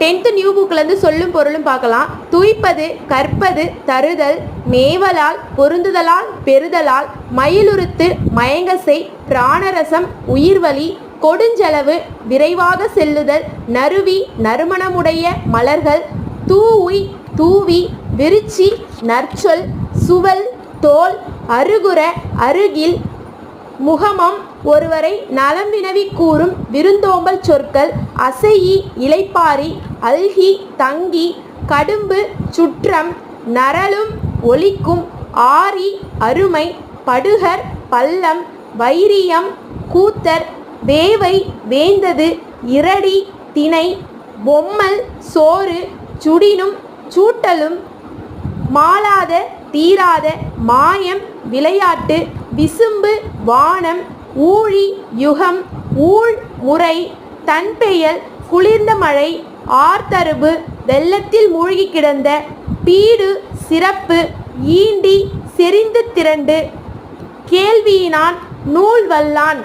10th new புக்லேருந்து சொல்லும் பொருளும் பார்க்கலாம். துய்ப்பது, கற்பது, தருதல், மேவலால், பொருந்துதலால், பெறுதலால், மயிலுறுத்து, மயங்கசை, பிராணரசம், உயிர்வலி, கொடுஞ்செலவு, விரைவாக செல்லுதல், நறுவி, நறுமணமுடைய மலர்கள், தூவி, தூவி, விருச்சி, நற்சொல், சுவல், தோல், அருகுர, அருகில், முகமம், ஒருவரை நலம் வினவி கூறும் விருந்தோம்பல் சொற்கள், அசையி, இளைப்பாரி, அல்கி, தங்கி, கடும்பு, சுற்றம், நரலும் ஒலிக்கும், ஆரி, அருமை, படுகர், பள்ளம், வைரியம், கூத்தர், வேவை, வேந்தது, இரடி, திணை, பொம்மல், சோறு, சுடினும், சூட்டலும், மாளாத, தீராத, மாயம், விளையாட்டு, விசும்பு, வானம், ஊழி, யுகம், ஊழ், முறை, தன்பெயல், குளிர்ந்த மழை, ஆர்த்தருபு, வெள்ளத்தில் மூழ்கி கிடந்த, பீடு, சிறப்பு, ஈண்டி, செறிந்து திரண்டு, கேள்வியினான், நூல் வல்லான்.